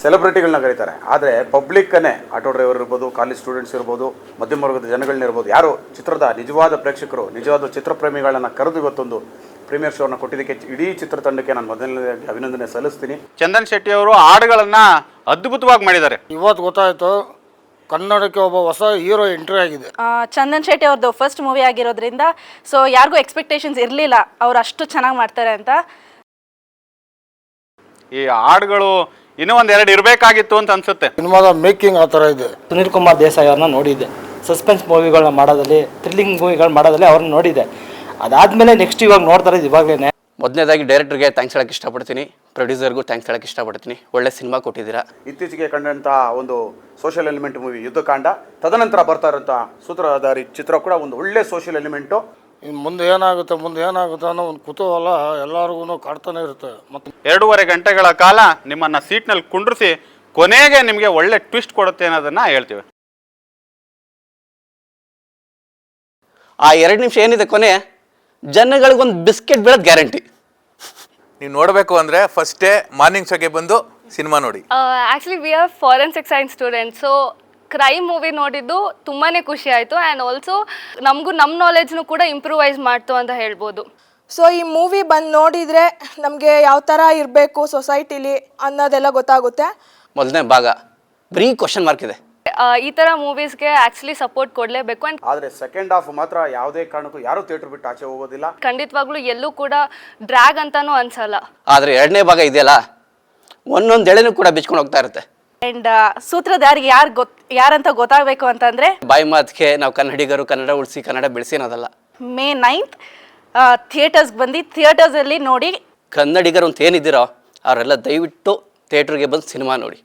ಸೆಲೆಬ್ರಿಟಿಗಳನ್ನ ಕರೀತಾರೆ. ಆದರೆ ಪಬ್ಲಿಕ್ಕನ್ನೇ auto driver ಇರ್ಬೋದು, ಕಾಲೇಜ್ ಸ್ಟೂಡೆಂಟ್ಸ್ ಇರ್ಬೋದು, ಮಧ್ಯಮ ವರ್ಗದ ಜನಗಳನ್ನಿರ್ಬೋದು, ಯಾರು ಚಿತ್ರದ ನಿಜವಾದ ಪ್ರೇಕ್ಷಕರು, ನಿಜವಾದ ಚಿತ್ರಪ್ರೇಮಿಗಳನ್ನ ಕರೆದು ಇವತ್ತೊಂದು ಪ್ರೀಮಿಯರ್ ಶೋನ ಕೊಟ್ಟಿದ್ದಕ್ಕೆ ಇಡೀ ಚಿತ್ರತಂಡಕ್ಕೆ ನಾನು ಮೊದಲನೇದಾಗಿ ಅಭಿನಂದನೆ ಸಲ್ಲಿಸ್ತೀನಿ. ಚಂದನ್ ಶೆಟ್ಟಿ ಅವರು ಹಾಡುಗಳನ್ನು ಅದ್ಭುತವಾಗಿ ಮಾಡಿದ್ದಾರೆ. ಇವತ್ತು ಗೊತ್ತಾಯಿತು ಕನ್ನಡಕ್ಕೆ ಒಬ್ಬ ಹೊಸ ಹೀರೋ ಎಂಟ್ರಿ ಆಗಿದೆ. ಚಂದನ್ ಶೆಟ್ಟಿ ಅವ್ರದ್ದು ಫಸ್ಟ್ ಮೂವಿ ಆಗಿರೋದ್ರಿಂದ ಸೊ ಯಾರಿಗೂ ಎಕ್ಸ್ಪೆಕ್ಟೇಷನ್ಸ್ ಇರಲಿಲ್ಲ ಅವ್ರು ಅಷ್ಟು ಚೆನ್ನಾಗಿ ಮಾಡ್ತಾರೆ ಅಂತ. ಈ ಹಾಡುಗಳು ಇನ್ನೂ ಒಂದೆರಡು ಇರಬೇಕಾಗಿತ್ತು ಅಂತ ಅನ್ಸುತ್ತೆ. ಸಿನಿಮಾದ ಮೇಕಿಂಗ್ ಆ ಥರ ಇದೆ. ಸುನೀಲ್ ಕುಮಾರ್ ದೇಸಾಯಿ ಅವ್ರನ್ನ ನೋಡಿದ್ದೆ, ಸಸ್ಪೆನ್ಸ್ ಮೂವಿಗಳನ್ನ ಮಾಡೋದಲ್ಲಿ, ಥ್ರಿಲ್ಲಿಂಗ್ ಮೂವಿಗಳು ಮಾಡೋದಲ್ಲಿ ಅವ್ರನ್ನ ನೋಡಿದ್ದೆ. ಅದಾದಮೇಲೆ ನೆಕ್ಸ್ಟ್ ಇವಾಗ ನೋಡ್ತಾ ಇರೋದು ಇವಾಗಲೇ. ಮೊದಲನೇದಾಗಿ ಡೈರೆಕ್ಟರ್ಗೆ ಥ್ಯಾಂಕ್ಸ್ ಹೇಳಕ್ಕೆ ಇಷ್ಟಪಡ್ತೀನಿ, ಪ್ರೊಡ್ಯೂಸರ್ಗೂ ಥ್ಯಾಂಕ್ಸ್ ಹೇಳಕ್ಕೆ ಇಷ್ಟಪಡ್ತೀನಿ. ಒಳ್ಳೆ ಸಿನಿಮಾ ಕೊಟ್ಟಿದ್ದೀರಾ. ಇತ್ತೀಚೆಗೆ ಕಂಡಂಥ ಒಂದು ಸೋಷಿಯಲ್ ಎಲಿಮೆಂಟ್ ಮೂವಿ ಯುದ್ಧಕಾಂಡ, ತದನಂತರ ಬರ್ತಾ ಇರೋಂಥ ಸೂತ್ರಧಾರಿ ಚಿತ್ರ ಕೂಡ ಒಂದು ಒಳ್ಳೆ ಸೋಷಿಯಲ್ ಎಲಿಮೆಂಟು. ಇನ್ನು ಮುಂದೆ ಏನಾಗುತ್ತೆ ಅನ್ನೋ ಒಂದು ಕುತೂಹಲ ಎಲ್ಲರಿಗೂ ಕಾಡ್ತಾನೆ ಇರುತ್ತೆ. ಮತ್ತು 2.5 ಗಂಟೆಗಳ ಕಾಲ ನಿಮ್ಮನ್ನು ಸೀಟ್ನಲ್ಲಿ ಕುಂಡ್ರಿಸಿ ಕೊನೆಗೆ ನಿಮಗೆ ಒಳ್ಳೆ ಟ್ವಿಸ್ಟ್ ಕೊಡುತ್ತೆ ಅನ್ನೋದನ್ನು ಹೇಳ್ತೀವಿ. ಆ 2 ನಿಮಿಷ ಏನಿದೆ ಕೊನೆ, ಜನಗಳಿಗೊಂದು ಬಿಸ್ಕೆಟ್ ಬೀಳೋದು ಗ್ಯಾರಂಟಿ. ನೀವು ನೋಡಬೇಕು ಅಂದರೆ ಫಸ್ಟೇ ಮಾರ್ನಿಂಗ್ ಶೋಗೆ ಬಂದು ಸಿನಿಮಾ ನೋಡಿ. Actually we are forensic science student, so crime movie ನೋಡಿದ್ದು ತುಂಬಾ ಖುಷಿ ಆಯಿತು. ಆ್ಯಂಡ್ ಆಲ್ಸೋ ನಮಗೂ ನಮ್ಮ ನಾಲೆಜ್ನು ಕೂಡ ಇಂಪ್ರೂವೈಸ್ ಮಾಡ್ತು ಅಂತ ಹೇಳ್ಬೋದು. ಸೊ ಈ ಮೂವಿ ಬಂದು ನೋಡಿದರೆ ನಮಗೆ ಯಾವ ಥರ ಇರಬೇಕು ಸೊಸೈಟಿಲಿ ಅನ್ನೋದೆಲ್ಲ ಗೊತ್ತಾಗುತ್ತೆ. ಮೊದಲನೇ ಭಾಗ ಬರೀ ಕ್ವಶನ್ ಮಾರ್ಕ್ ಇದೆ. ಈ ಥರ ಮೂವೀಸ್ಗೆ ಆ್ಯಕ್ಚುಲಿ ಸಪೋರ್ಟ್ ಕೊಡಲೇಬೇಕು. ಆ್ಯಂಡ್ ಆದರೆ ಸೆಕೆಂಡ್ ಹಾಫ್ ಮಾತ್ರ ಯಾವುದೇ ಕಾರಣಕ್ಕೂ ಯಾರೂ ಥಿಯೇಟರ್ ಬಿಟ್ಟು ಆಚೆ ಹೋಗೋದಿಲ್ಲ. ಖಂಡಿತವಾಗ್ಲೂ ಎಲ್ಲೂ ಕೂಡ ಡ್ರ್ಯಾಗ್ ಅಂತಾನೂ ಅನ್ಸಲ್ಲ. ಆದರೆ 2ನೇ ಭಾಗ ಇದೆಯಲ್ಲ, ಒಂದೊಂದು ಎಳೆನೂ ಕೂಡ ಬಿಚ್ಕೊಂಡು ಹೋಗ್ತಾ ಇರುತ್ತೆ. ಆ್ಯಂಡ್ ಸೂತ್ರಧಾರಿಗೆ ಯಾರಂತ ಗೊತ್ತಾಗಬೇಕು ಅಂತಂದರೆ ಬಾಯಿ ಮಾತಿಗೆ ನಾವು ಕನ್ನಡಿಗರು ಕನ್ನಡ ಉಳಿಸಿ ಕನ್ನಡ ಬೆಳೆಸಿ ಅನ್ನೋದಲ್ಲ. May 9th ಥಿಯೇಟರ್ಸ್ಗೆ ಬಂದು ಥಿಯೇಟರ್ಸಲ್ಲಿ ನೋಡಿ. ಕನ್ನಡಿಗರು ಅಂತ ಏನಿದ್ದೀರೋ ಅವರೆಲ್ಲ ದಯವಿಟ್ಟು ಥಿಯೇಟ್ರಿಗೆ ಬಂದು ಸಿನಿಮಾ ನೋಡಿ.